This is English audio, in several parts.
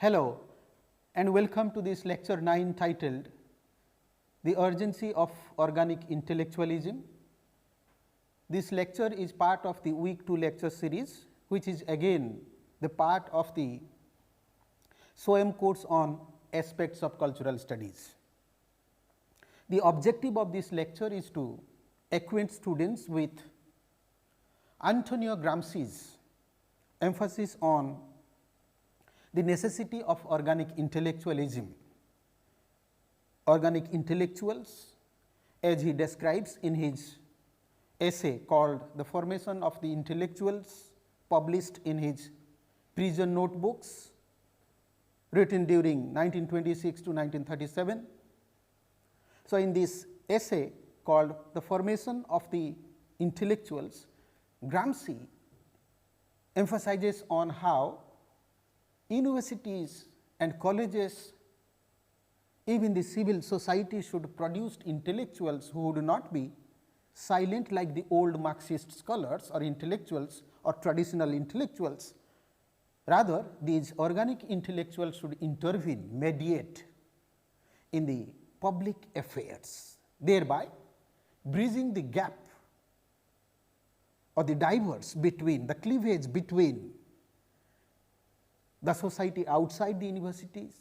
Hello and welcome to this lecture 9 titled The Urgency of Organic Intellectualism. This lecture is part of the week 2 lecture series, which is again the part of the SOEM course on aspects of cultural studies. The objective of this lecture is to acquaint students with Antonio Gramsci's emphasis on the necessity of organic intellectualism. Organic intellectuals, as he describes in his essay called The Formation of the Intellectuals, published in his prison notebooks, written during 1926 to 1937. So, in this essay called The Formation of the Intellectuals, Gramsci emphasizes on how universities and colleges, even the civil society, should produce intellectuals who would not be silent like the old Marxist scholars or intellectuals or traditional intellectuals. Rather, these organic intellectuals should intervene, mediate in the public affairs, thereby bridging the gap or the diverse between the cleavage between the society outside the universities,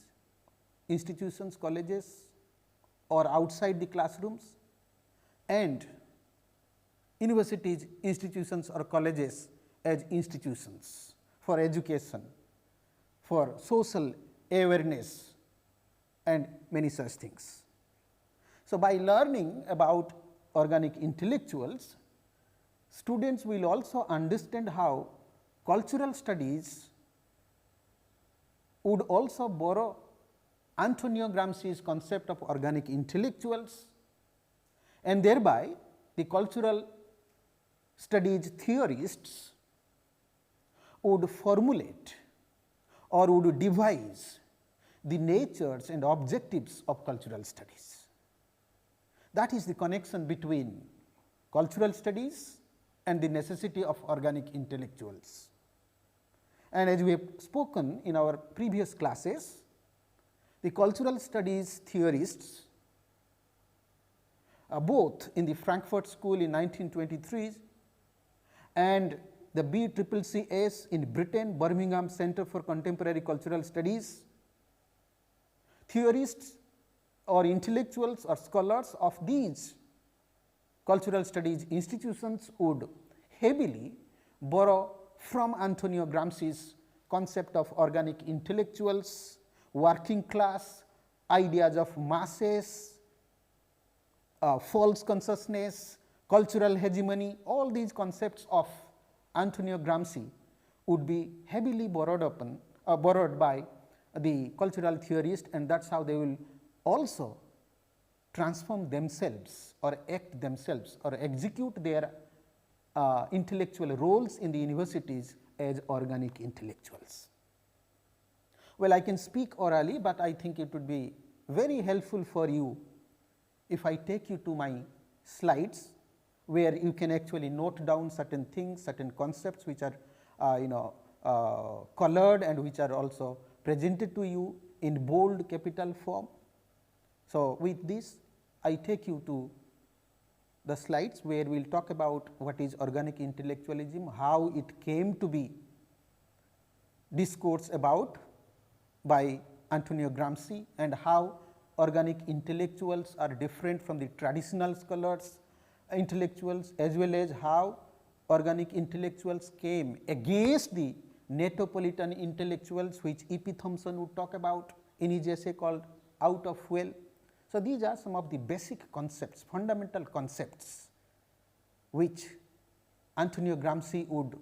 institutions, colleges, or outside the classrooms, and universities, institutions or colleges as institutions for education, for social awareness and many such things. So, by learning about organic intellectuals, students will also understand how cultural studies would also borrow Antonio Gramsci's concept of organic intellectuals, and thereby the cultural studies theorists would formulate or would devise the natures and objectives of cultural studies. That is the connection between cultural studies and the necessity of organic intellectuals. And as we have spoken in our previous classes, the cultural studies theorists, both in the Frankfurt School in 1923 and the BCCS in Britain, Birmingham Center for Contemporary Cultural Studies, theorists or intellectuals or scholars of these cultural studies institutions would heavily borrow from Antonio Gramsci's concept of organic intellectuals, working class, ideas of masses, false consciousness, cultural hegemony. All these concepts of Antonio Gramsci would be heavily borrowed by the cultural theorists, and that is how they will also transform themselves or act themselves or execute their intellectual roles in the universities as organic intellectuals. Well, I can speak orally, but I think it would be very helpful for you if I take you to my slides, where you can actually note down certain things, certain concepts which are colored and which are also presented to you in bold capital form. So, with this I take you to the slides where we will talk about what is organic intellectualism, how it came to be discoursed about by Antonio Gramsci, and how organic intellectuals are different from the traditional scholars intellectuals, as well as how organic intellectuals came against the Netopolitan intellectuals, which E. P. Thompson would talk about in his essay called Out of Well. So, these are some of the basic concepts, fundamental concepts, which Antonio Gramsci would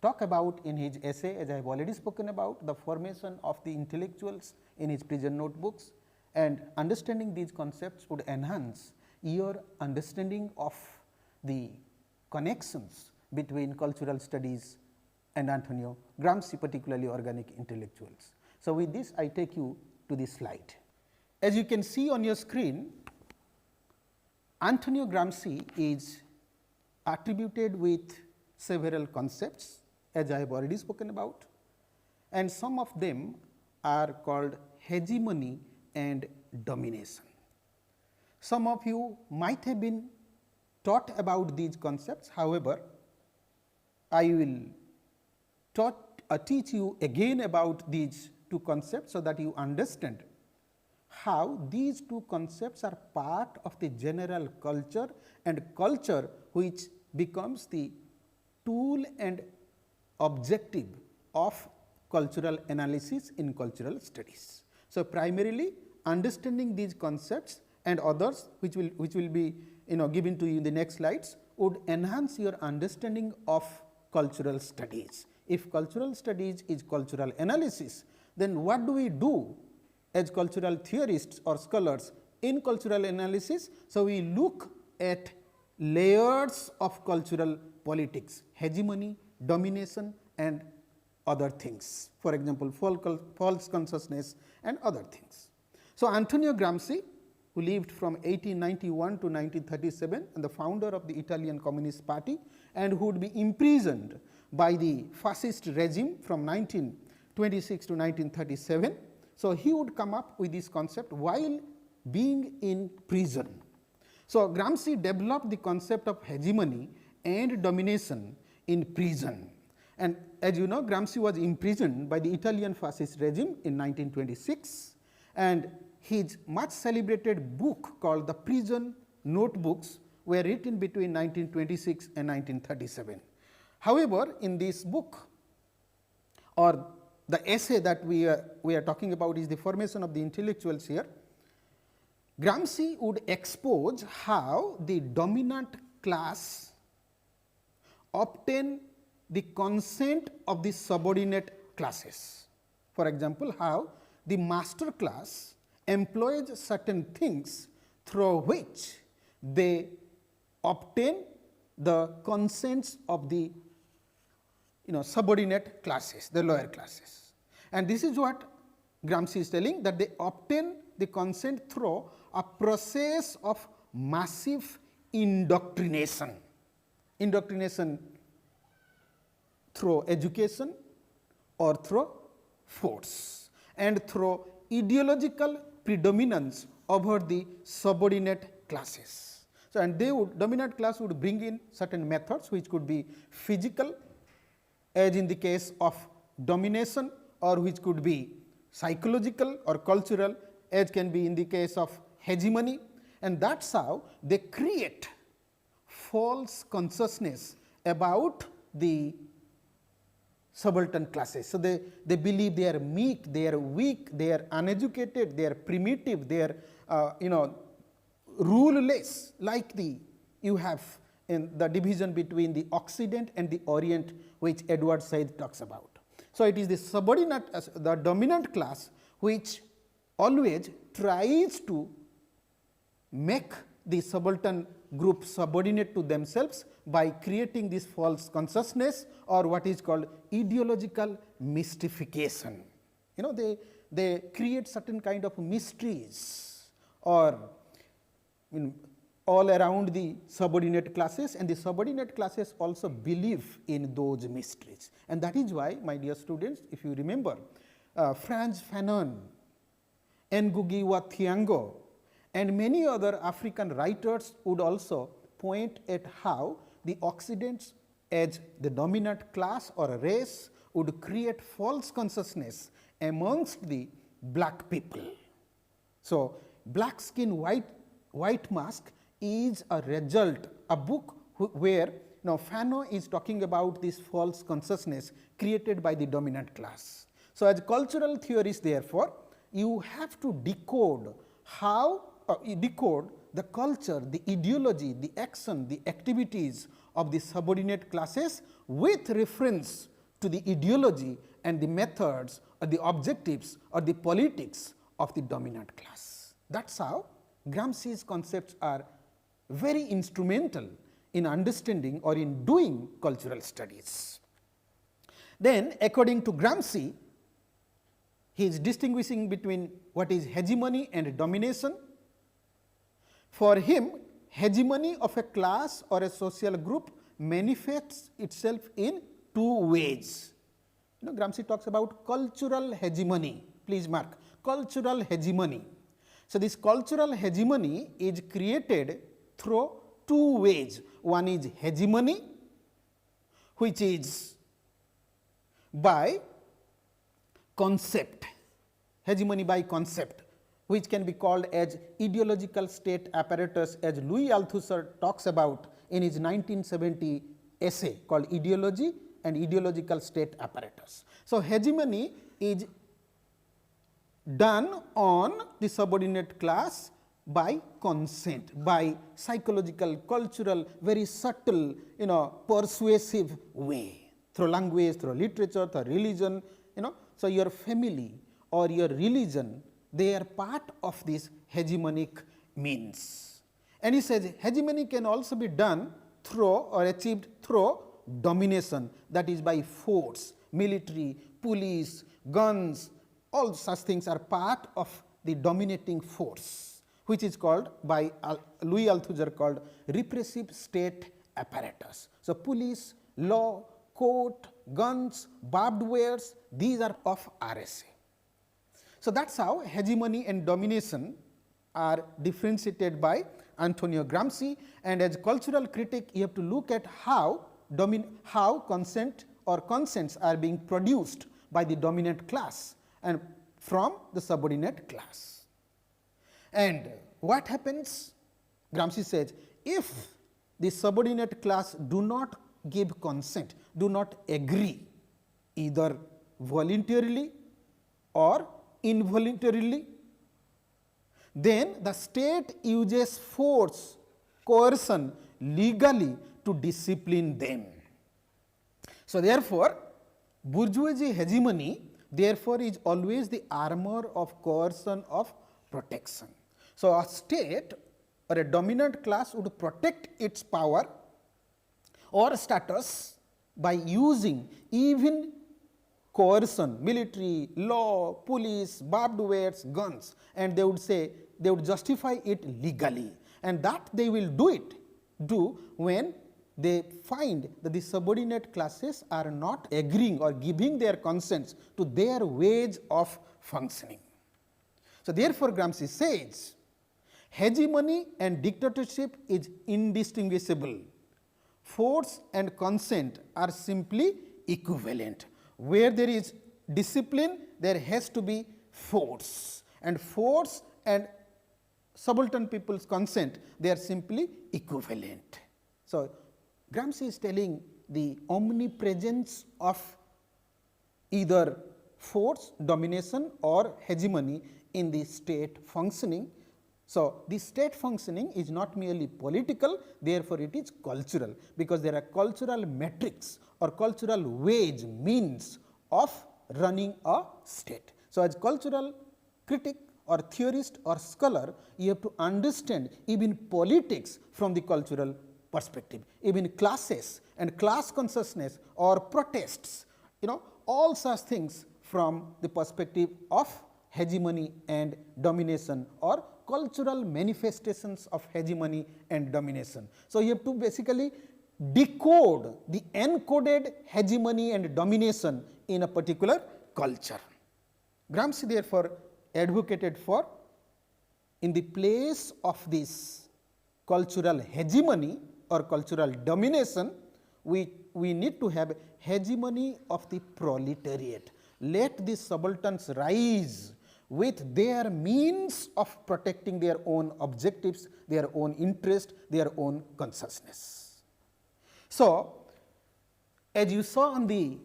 talk about in his essay, as I have already spoken about the formation of the intellectuals in his prison notebooks, and understanding these concepts would enhance your understanding of the connections between cultural studies and Antonio Gramsci, particularly organic intellectuals. So, with this I take you to this slide. As you can see on your screen, Antonio Gramsci is attributed with several concepts, as I have already spoken about, and some of them are called hegemony and domination. Some of you might have been taught about these concepts. However, I will teach you again about these two concepts, so that you understand how these two concepts are part of the general culture, and culture which becomes the tool and objective of cultural analysis in cultural studies. So, primarily understanding these concepts and others which will be given to you in the next slides would enhance your understanding of cultural studies. If cultural studies is cultural analysis, then what do we do as cultural theorists or scholars in cultural analysis? So, we look at layers of cultural politics, hegemony, domination and other things, for example, false consciousness and other things. So, Antonio Gramsci, who lived from 1891 to 1937 and the founder of the Italian Communist Party, and who would be imprisoned by the fascist regime from 1926 to 1937. So, he would come up with this concept while being in prison. So, Gramsci developed the concept of hegemony and domination in prison, and as you know, Gramsci was imprisoned by the Italian fascist regime in 1926, and his much celebrated book called the Prison Notebooks were written between 1926 and 1937. However, in this book, or the essay that we are talking about is the formation of the intellectuals here, Gramsci would expose how the dominant class obtain the consent of the subordinate classes. For example, how the master class employs certain things through which they obtain the consents of the subordinate classes, the lower classes. And this is what Gramsci is telling, that they obtain the consent through a process of massive indoctrination. Indoctrination through education or through force, and through ideological predominance over the subordinate classes. So, and dominant class would bring in certain methods which could be physical, as in the case of domination, or which could be psychological or cultural, as can be in the case of hegemony, and that is how they create false consciousness about the subaltern classes. So, they believe they are meek, they are weak, they are uneducated, they are primitive, they are ruleless, like you have in the division between the Occident and the Orient, which Edward Said talks about. So, it is the subordinate, the dominant class, which always tries to make the subaltern group subordinate to themselves by creating this false consciousness, or what is called ideological mystification. They create certain kind of mysteries or all around the subordinate classes, and the subordinate classes also believe in those mysteries. And that is why, my dear students, if you remember, Frantz Fanon, Ngugi wa Thiong'o and many other African writers would also point at how the Occidents as the dominant class or a race would create false consciousness amongst the black people. So, Black Skin White Mask is a result, a book where Fanon is talking about this false consciousness created by the dominant class. So, as cultural theorists, therefore, you have to decode decode the culture, the ideology, the action, the activities of the subordinate classes with reference to the ideology and the methods or the objectives or the politics of the dominant class. That is how Gramsci's concepts are very instrumental in understanding or in doing cultural studies. Then, according to Gramsci, he is distinguishing between what is hegemony and domination. For him, hegemony of a class or a social group manifests itself in two ways. Gramsci talks about cultural hegemony. please mark, cultural hegemony. So, this cultural hegemony is created through two ways. One is hegemony, which is by concept, hegemony by concept, which can be called as ideological state apparatus, as Louis Althusser talks about in his 1970 essay called Ideology and Ideological State Apparatus. So, hegemony is done on the subordinate class by consent, by psychological, cultural, very subtle, persuasive way, through language, through literature, through religion, So, your family or your religion, they are part of this hegemonic means. And he says hegemony can also be done through or achieved through domination, that is by force, military, police, guns, all such things are part of the dominating force, which is called by Louis Althusser called repressive state apparatus. So, police, law, court, guns, barbed wires, these are of RSA. So, that is how hegemony and domination are differentiated by Antonio Gramsci, and as cultural critic you have to look at how consent or consents are being produced by the dominant class and from the subordinate class. And what happens? Gramsci says, if the subordinate class do not give consent, do not agree either voluntarily or involuntarily, then the state uses force, coercion legally to discipline them. So, therefore, bourgeoisie hegemony therefore is always the armor of coercion of protection. So, a state or a dominant class would protect its power or status by using even coercion, military, law, police, barbed wires, guns, and they would say, they would justify it legally, and that they will do when they find that the subordinate classes are not agreeing or giving their consents to their ways of functioning. So, therefore, Gramsci says hegemony and dictatorship is indistinguishable. Force and consent are simply equivalent. Where there is discipline, there has to be force, and force and subaltern people's consent, they are simply equivalent. So, Gramsci is telling the omnipresence of either force, domination or hegemony in the state functioning. So, the state functioning is not merely political, therefore, it is cultural, because there are cultural metrics or cultural ways, means of running a state. So, as cultural critic or theorist or scholar, you have to understand even politics from the cultural perspective, even classes and class consciousness or protests, all such things from the perspective of hegemony and domination or cultural manifestations of hegemony and domination. So, you have to basically decode the encoded hegemony and domination in a particular culture. Gramsci therefore advocated for, in the place of this cultural hegemony or cultural domination, we need to have hegemony of the proletariat. Let the subalterns rise with their means of protecting their own objectives, their own interest, their own consciousness. So, as you saw on the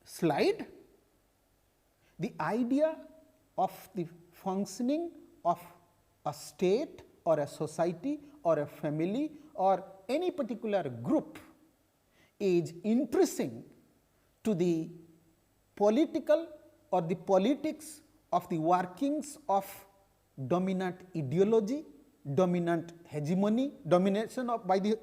slide, the idea of the functioning of a state or a society or a family or any particular group is interesting to the political or the politics of the workings of dominant ideology, dominant hegemony, domination of by the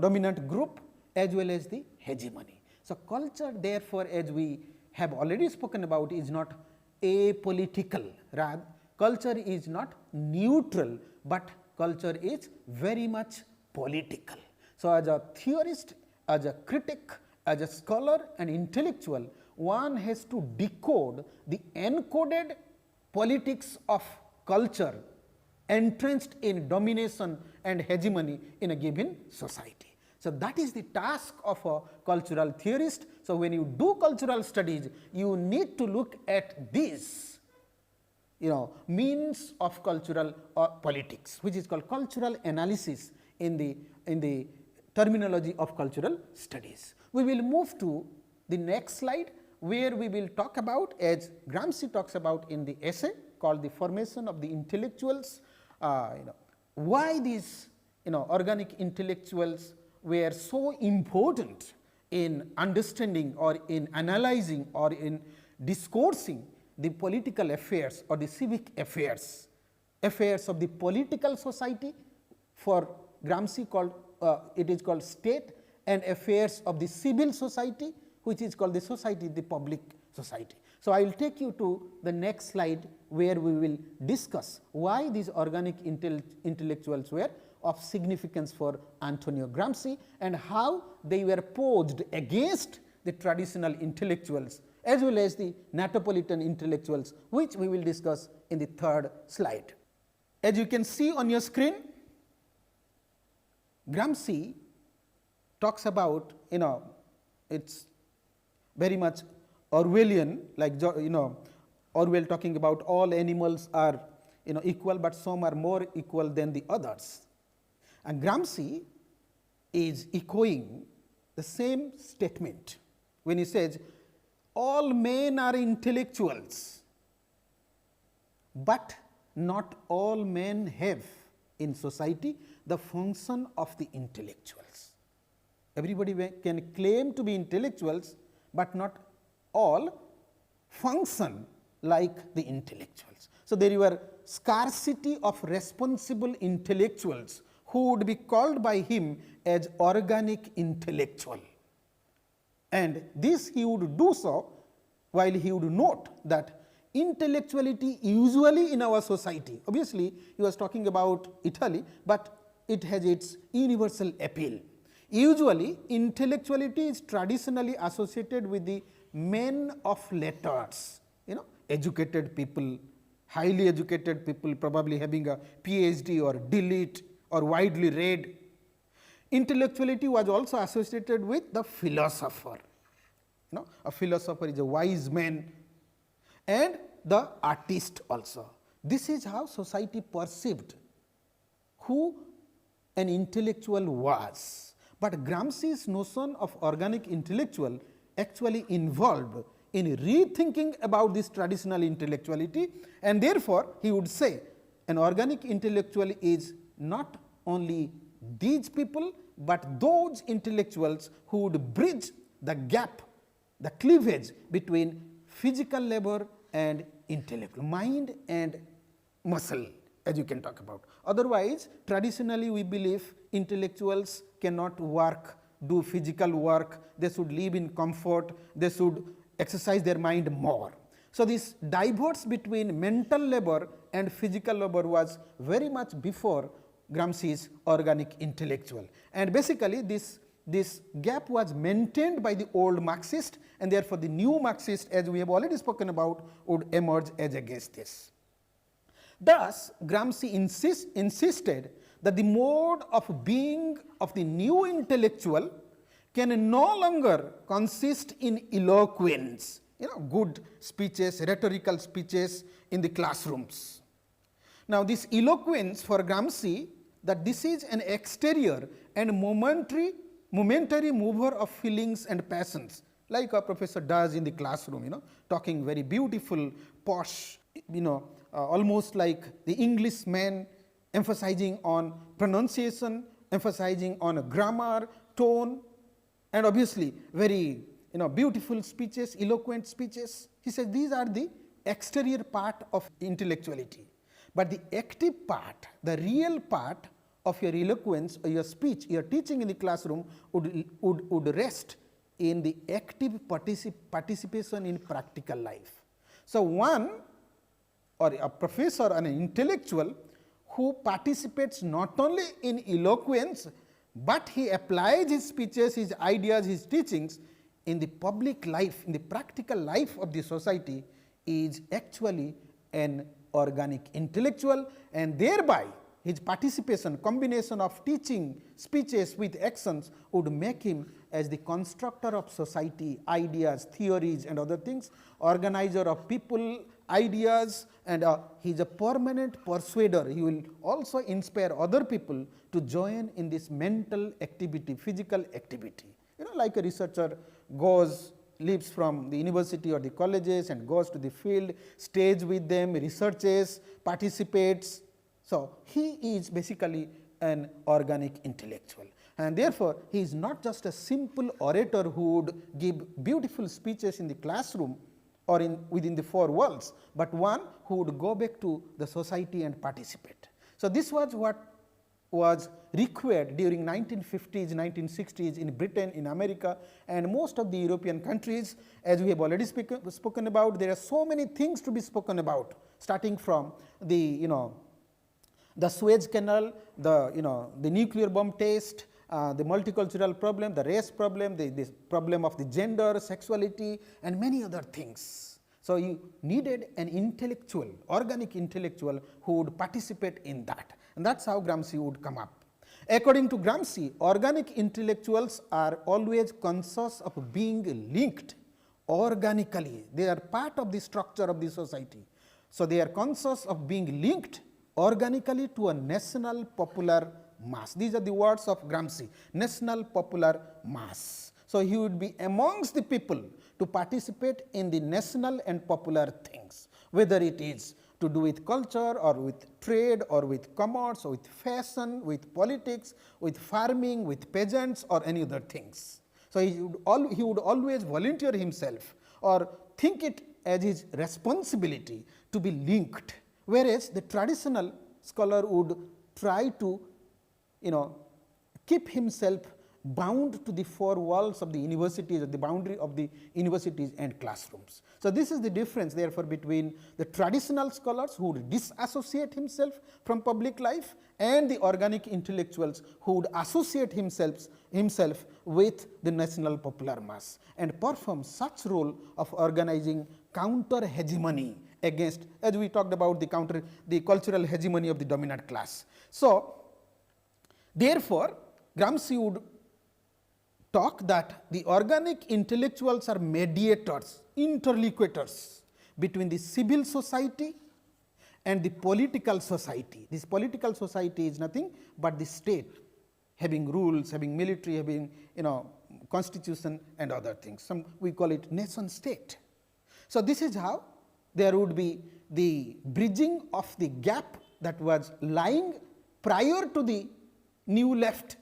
dominant group as well as the hegemony. So, culture therefore, as we have already spoken about, is not apolitical, rather culture is not neutral, but culture is very much political. So, as a theorist, as a critic, as a scholar and intellectual, one has to decode the encoded politics of culture entrenched in domination and hegemony in a given society. So, that is the task of a cultural theorist. So, when you do cultural studies, you need to look at these means of cultural politics, which is called cultural analysis in the terminology of cultural studies. We will move to the next slide, where we will talk about, as Gramsci talks about in the essay called The Formation of the Intellectuals, why these organic intellectuals were so important in understanding or in analyzing or in discoursing the political affairs or the civic affairs of the political society. For Gramsci it is called state, and affairs of the civil society, which is called the society, the public society. So, I will take you to the next slide, where we will discuss why these organic intellectuals were of significance for Antonio Gramsci and how they were posed against the traditional intellectuals as well as the Natopolitan intellectuals, which we will discuss in the third slide. As you can see on your screen, Gramsci talks about, it's very much Orwellian, like Orwell talking about all animals are equal, but some are more equal than the others. And Gramsci is echoing the same statement when he says all men are intellectuals, but not all men have in society the function of the intellectuals. Everybody can claim to be intellectuals, but not all function like the intellectuals. So, there were scarcity of responsible intellectuals who would be called by him as organic intellectual, and this he would do so while he would note that intellectuality usually in our society, obviously he was talking about Italy, but it has its universal appeal. Usually intellectuality is traditionally associated with the men of letters, educated people, highly educated people, probably having a PhD or DLit or widely read. Intellectuality was also associated with the philosopher. A philosopher is a wise man, and the artist also. This is how society perceived who an intellectual was. But Gramsci's notion of organic intellectual actually involved in rethinking about this traditional intellectuality, and therefore, he would say an organic intellectual is not only these people, but those intellectuals who would bridge the gap, the cleavage between physical labor and intellectual, mind and muscle, as you can talk about. Otherwise, traditionally we believe intellectuals cannot work, do physical work, they should live in comfort, they should exercise their mind more. So, this divorce between mental labor and physical labor was very much before Gramsci's organic intellectual, and basically this gap was maintained by the old Marxist, and therefore, the new Marxist, as we have already spoken about, would emerge as against this. Thus, Gramsci insisted that the mode of being of the new intellectual can no longer consist in eloquence, good speeches, rhetorical speeches in the classrooms. Now, this eloquence for Gramsci, that this is an exterior and momentary mover of feelings and passions, like a professor does in the classroom, talking very beautiful, posh, almost like the Englishman, emphasizing on pronunciation, emphasizing on grammar, tone, and obviously very beautiful speeches, eloquent speeches. He says these are the exterior part of intellectuality, but the active part, the real part of your eloquence or your speech, your teaching in the classroom would rest in the active participation in practical life. So, one or a professor and an intellectual who participates not only in eloquence, but he applies his speeches, his ideas, his teachings in the public life, in the practical life of the society, is actually an organic intellectual, and thereby his participation, combination of teaching, speeches with actions would make him as the constructor of society, ideas, theories and other things, organizer of people, ideas, and he is a permanent persuader. He will also inspire other people to join in this mental activity, physical activity. Like a researcher goes, leaves from the university or the colleges and goes to the field, stays with them, researches, participates. So, he is basically an organic intellectual, and therefore, he is not just a simple orator who would give beautiful speeches in the classroom or within the four walls, but one who would go back to the society and participate. So, this was what was required during 1950s, 1960s in Britain, in America, and most of the European countries. As we have already spoken about, there are so many things to be spoken about, starting from the the Suez Canal, the nuclear bomb test, the multicultural problem, the race problem, the problem of the gender, sexuality, and many other things. So, you needed an intellectual, organic intellectual who would participate in that, and that is how Gramsci would come up. According to Gramsci, organic intellectuals are always conscious of being linked organically. They are part of the structure of the society. So, they are conscious of being linked organically to a national popular mass. These are the words of Gramsci, national popular mass. So, he would be amongst the people to participate in the national and popular things, whether it is to do with culture or with trade or with commerce or with fashion, with politics, with farming, with peasants or any other things. So, he would always volunteer himself or think it as his responsibility to be linked, whereas the traditional scholar would try to keep himself bound to the four walls of the universities, or the boundary of the universities and classrooms. So, this is the difference therefore between the traditional scholars who would disassociate himself from public life and the organic intellectuals who would associate himself with the national popular mass and perform such role of organizing counter hegemony against, as we talked about, the cultural hegemony of the dominant class. So, therefore, Gramsci would talk that the organic intellectuals are mediators, interlocutors between the civil society and the political society. This political society is nothing but the state, having rules, having military, having constitution and other things. We call it nation state. So, this is how there would be the bridging of the gap that was lying prior to the new left,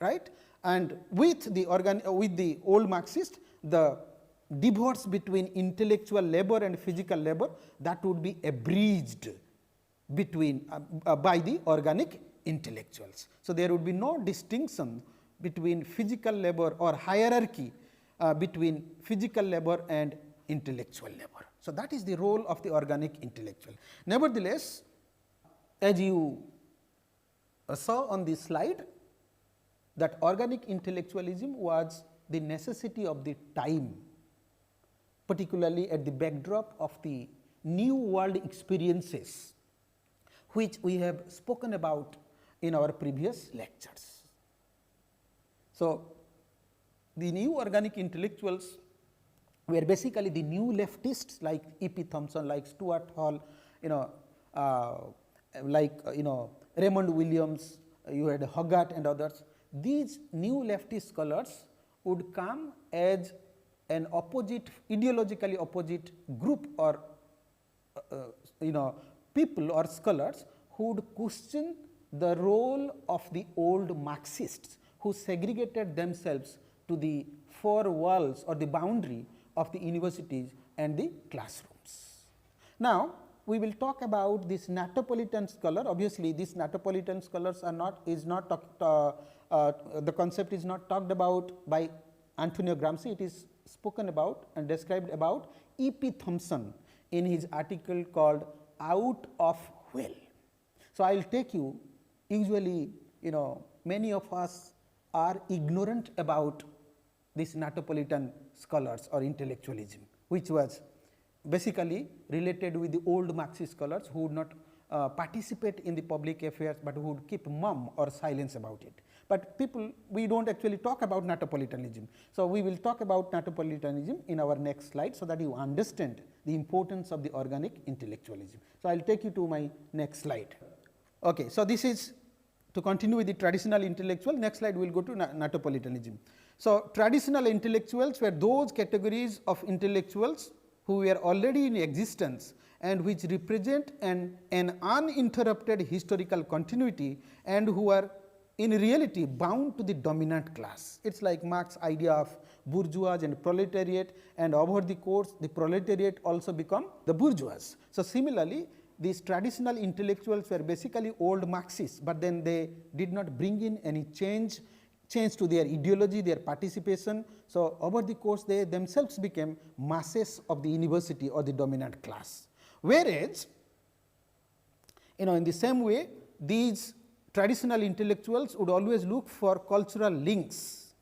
right, and with the old Marxist, the divorce between intellectual labor and physical labor, that would be abridged between by the organic intellectuals. So, there would be no distinction between physical labor or hierarchy between physical labor and intellectual labor. So, that is the role of the organic intellectual. Nevertheless, as you saw on this slide, that organic intellectualism was the necessity of the time, particularly at the backdrop of the new world experiences, which we have spoken about in our previous lectures. So, the new organic intellectuals were basically the new leftists like E. P. Thompson, like Stuart Hall, Raymond Williams, you had Hogarth and others. These new leftist scholars would come as an opposite, ideologically opposite group or people or scholars who would question the role of the old Marxists who segregated themselves to the four walls or the boundary of the universities and the classrooms. Now, we will talk about this Natopolitan scholar. Obviously, these Natopolitan scholars are not, the concept is not talked about by Antonio Gramsci. It is spoken about and described about E. P. Thompson in his article called Out of Well. So, I will take you, usually many of us are ignorant about these Natopolitan scholars or intellectualism, which was basically related with the old Marxist scholars who would not participate in the public affairs, but who would keep mum or silence about it. But people, we do not actually talk about Natopolitanism. So, we will talk about Natopolitanism in our next slide, so that you understand the importance of the organic intellectualism. So, I will take you to my next slide. Okay, so, this is to continue with the traditional intellectual. Next slide we will go to Natopolitanism. So, traditional intellectuals were those categories of intellectuals who were already in existence and which represent an uninterrupted historical continuity and who are in reality bound to the dominant class. It is like Marx's idea of bourgeois and proletariat, and over the course the proletariat also become the bourgeois. So, similarly, these traditional intellectuals were basically old Marxists, but then they did not bring in any change to their ideology, their participation. So, over the course they themselves became masses of the university or the dominant class. Whereas, in the same way these traditional intellectuals would always look for cultural links,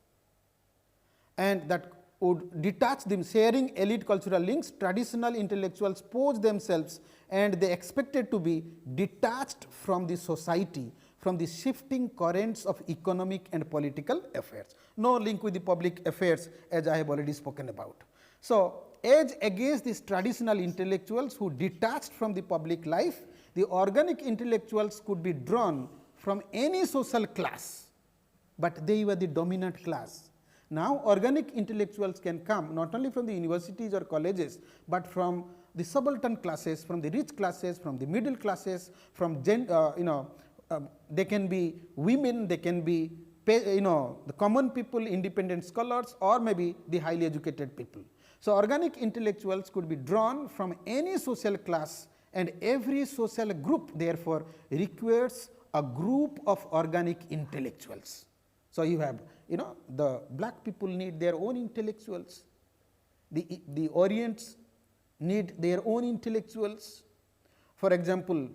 and that would detach them, sharing elite cultural links. Traditional intellectuals posed themselves and they expected to be detached from the society, from the shifting currents of economic and political affairs. No link with the public affairs, as I have already spoken about. So, as against these traditional intellectuals who detached from the public life, the organic intellectuals could be drawn from any social class, but they were the dominant class. Now, organic intellectuals can come not only from the universities or colleges, but from the subaltern classes, from the rich classes, from the middle classes, from they can be women, they can be the common people, independent scholars, or maybe the highly educated people. So, organic intellectuals could be drawn from any social class, and every social group therefore requires a group of organic intellectuals. So, you have the black people need their own intellectuals, the Orients need their own intellectuals. For example,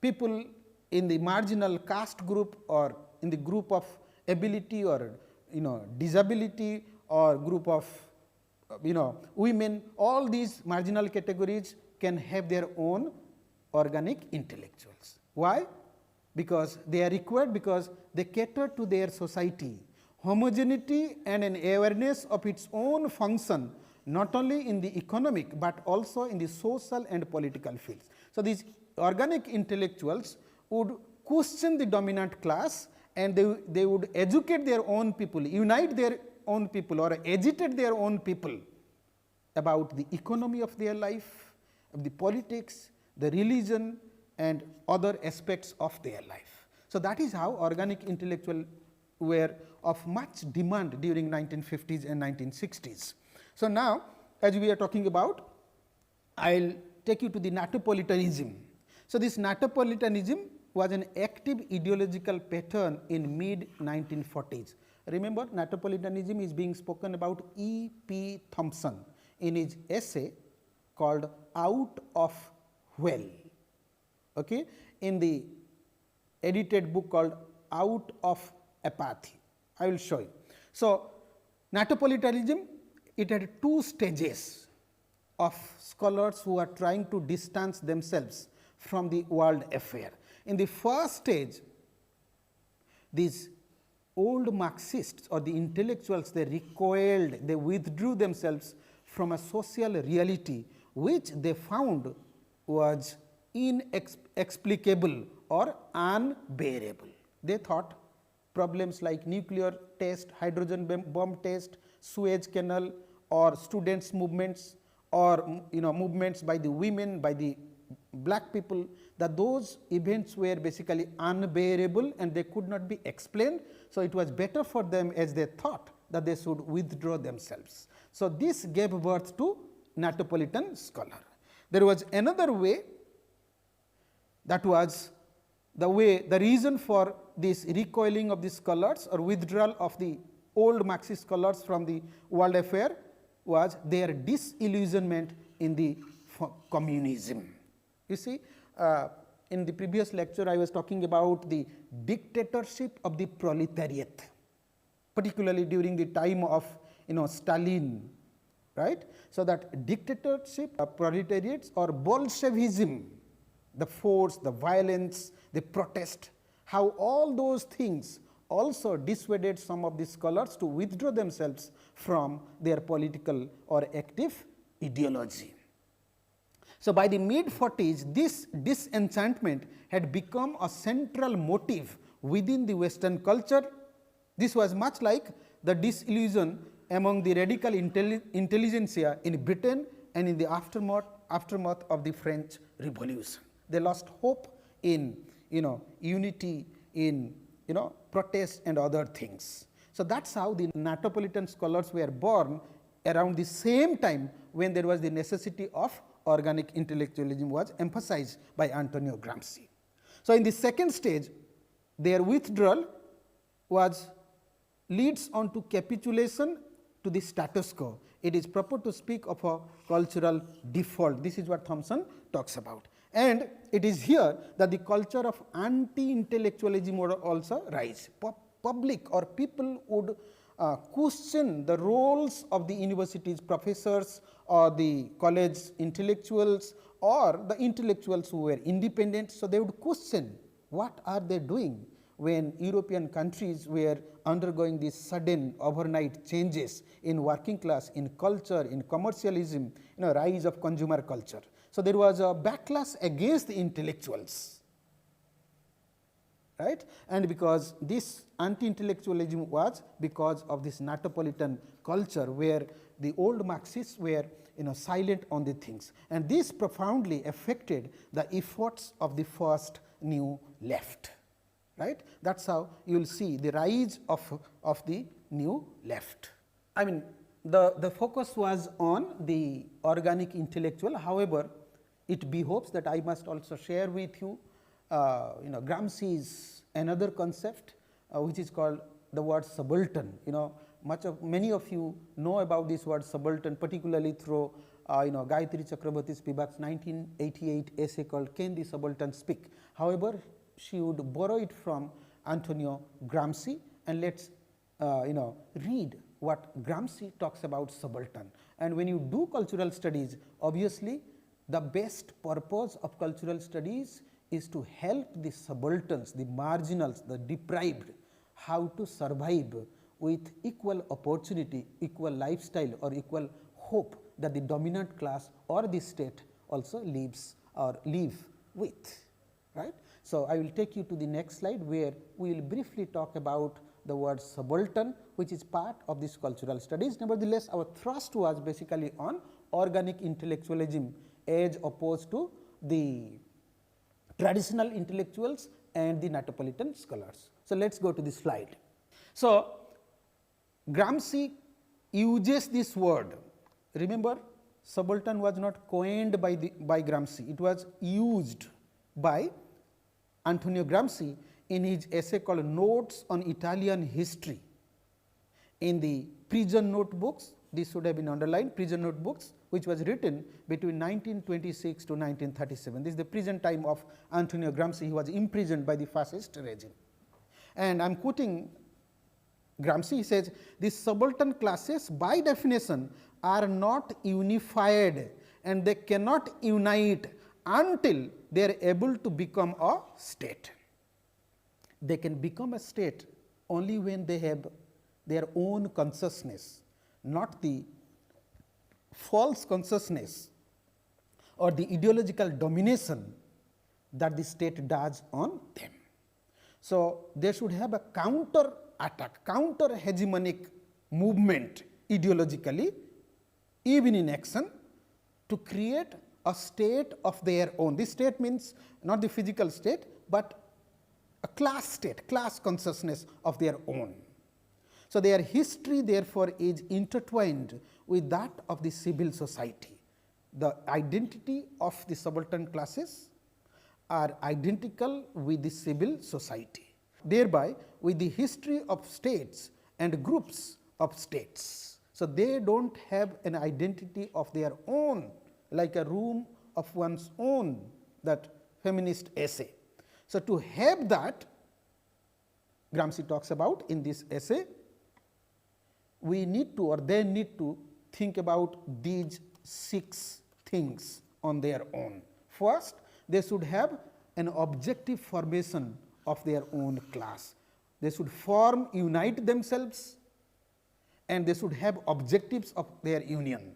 people in the marginal caste group or in the group of ability or disability or group of women, all these marginal categories can have their own organic intellectuals. Why? Because they are required, because they cater to their society. Homogeneity and an awareness of its own function, not only in the economic, but also in the social and political fields. So, these organic intellectuals would question the dominant class, and they would educate their own people, unite their own people, or agitate their own people about the economy of their life, of the politics, the religion, and other aspects of their life. So, that is how organic intellectuals were of much demand during 1950s and 1960s. So, now as we are talking about, I will take you to the Natopolitanism. So, this Natopolitanism was an active ideological pattern in mid 1940s. Remember, Natopolitanism is being spoken about E. P. Thompson in his essay called Out of Well, in the edited book called Out of Apathy. I will show you. So, Natopolitanism, it had two stages of scholars who are trying to distance themselves from the world affair. In the first stage, these old Marxists or the intellectuals, they recoiled, they withdrew themselves from a social reality which they found was inexplicable or unbearable. They thought problems like nuclear test, hydrogen bomb test, Suez Canal, or students' movements, or movements by the women, by the black people, that those events were basically unbearable and they could not be explained. So, it was better for them, as they thought, that they should withdraw themselves. So, this gave birth to Natopolitan scholar. There was another way, that was the reason for this recoiling of the scholars or withdrawal of the old Marxist scholars from the world affair was their disillusionment in the communism. You see, in the previous lecture I was talking about the dictatorship of the proletariat, particularly during the time of Stalin, right. So, that dictatorship, proletariats or Bolshevism, the force, the violence, the protest, how all those things also dissuaded some of the scholars to withdraw themselves from their political or active ideology. So, by the mid 40s, this disenchantment had become a central motive within the Western culture. This was much like the disillusion among the radical intelligentsia in Britain and in the aftermath of the French Revolution. They lost hope in unity, in protest and other things. So, that is how the Natopolitan scholars were born around the same time when there was the necessity of organic intellectualism was emphasized by Antonio Gramsci. So, in the second stage, their withdrawal leads on to capitulation to the status quo. It is proper to speak of a cultural default. This is what Thompson talks about. And it is here that the culture of anti-intellectualism would also rise. Public or people would question the roles of the university's professors or the college intellectuals or the intellectuals who were independent. So, they would question what are they doing when European countries were undergoing these sudden overnight changes in working class, in culture, in commercialism, rise of consumer culture. So, there was a backlash against the intellectuals, right, and because this anti-intellectualism was because of this Natopolitan culture where the old Marxists were silent on the things, and this profoundly affected the efforts of the first new left, right. That is how you will see the rise of the new left. I mean, the focus was on the organic intellectual. However, it behoves that I must also share with you Gramsci's another concept which is called the word subaltern. Many of you know about this word subaltern, particularly through Gayatri Chakrabarty Spivak's 1988 essay called Can the Subaltern Speak. However, she would borrow it from Antonio Gramsci, and let us read what Gramsci talks about subaltern. And when you do cultural studies, obviously the best purpose of cultural studies is to help the subalterns, the marginals, the deprived, how to survive with equal opportunity, equal lifestyle or equal hope that the dominant class or the state also lives or live with, right. So, I will take you to the next slide where we will briefly talk about the word subaltern, which is part of this cultural studies. Nevertheless, our thrust was basically on organic intellectualism as opposed to the traditional intellectuals and the Natopolitan scholars. So, let us go to this slide. So, Gramsci uses this word. Remember, subaltern was not coined by Gramsci, it was used by Antonio Gramsci in his essay called Notes on Italian History. In the prison notebooks, this should have been underlined, prison notebooks, which was written between 1926 to 1937. This is the prison time of Antonio Gramsci. He was imprisoned by the fascist regime. And I am quoting Gramsci. He says, "The subaltern classes by definition are not unified and they cannot unite until they are able to become a state. They can become a state only when they have their own consciousness, not the false consciousness or the ideological domination that the state does on them." So, they should have a counter attack, counter hegemonic movement ideologically, even in action, to create a state of their own. This state means not the physical state, but a class state, class consciousness of their own. So, their history therefore is intertwined with that of the civil society. The identity of the subaltern classes are identical with the civil society, thereby with the history of states and groups of states. So, they do not have an identity of their own, like a room of one's own, that feminist essay. So, to have that, Gramsci talks about in this essay, we need to, or they need to think about these 6 things on their own. First, they should have an objective formation of their own class. They should form, unite themselves, and they should have objectives of their union,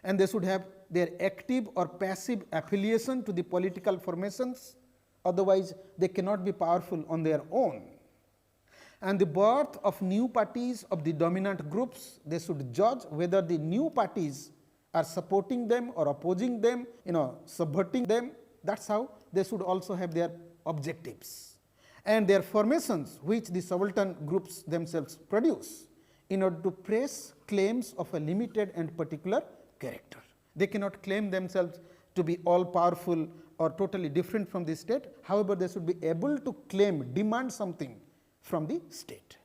and they should have their active or passive affiliation to the political formations, otherwise they cannot be powerful on their own. And the birth of new parties of the dominant groups, they should judge whether the new parties are supporting them or opposing them, subverting them. That is how they should also have their objectives, and their formations which the subaltern groups themselves produce in order to press claims of a limited and particular character. They cannot claim themselves to be all powerful or totally different from the state. However, they should be able to claim, demand something from the state.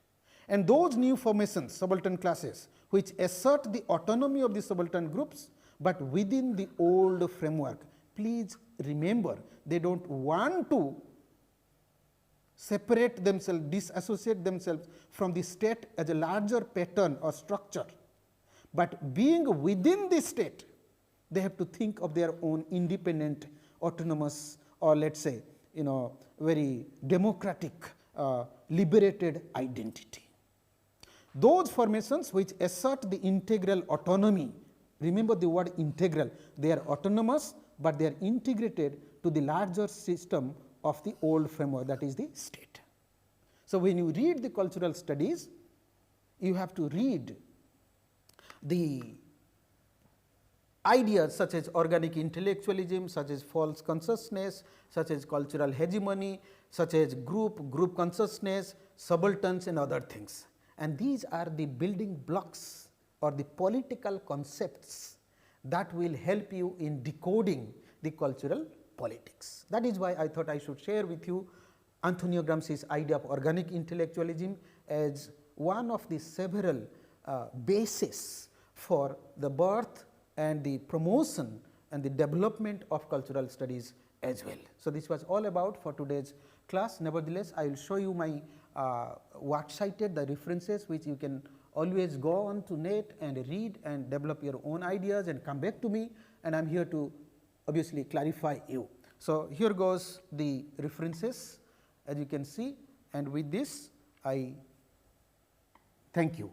And those new formations, subaltern classes, which assert the autonomy of the subaltern groups, but within the old framework. Please remember, they do not want to separate themselves, disassociate themselves from the state as a larger pattern or structure, but being within the state, they have to think of their own independent, autonomous, or let us say, very democratic, liberated identity. Those formations which assert the integral autonomy, remember the word integral, they are autonomous, but they are integrated to the larger system of the old framework, that is the state. So, when you read the cultural studies, you have to read the ideas such as organic intellectualism, such as false consciousness, such as cultural hegemony, such as group consciousness, subalterns and other things. And these are the building blocks or the political concepts that will help you in decoding the cultural politics. That is why I thought I should share with you Antonio Gramsci's idea of organic intellectualism as one of the several bases for the birth and the promotion and the development of cultural studies as well. So, this was all about for today's class. Nevertheless, I will show you my work cited, the references which you can always go on to net and read and develop your own ideas and come back to me, and I am here to obviously clarify you. So, here goes the references as you can see, and with this I thank you.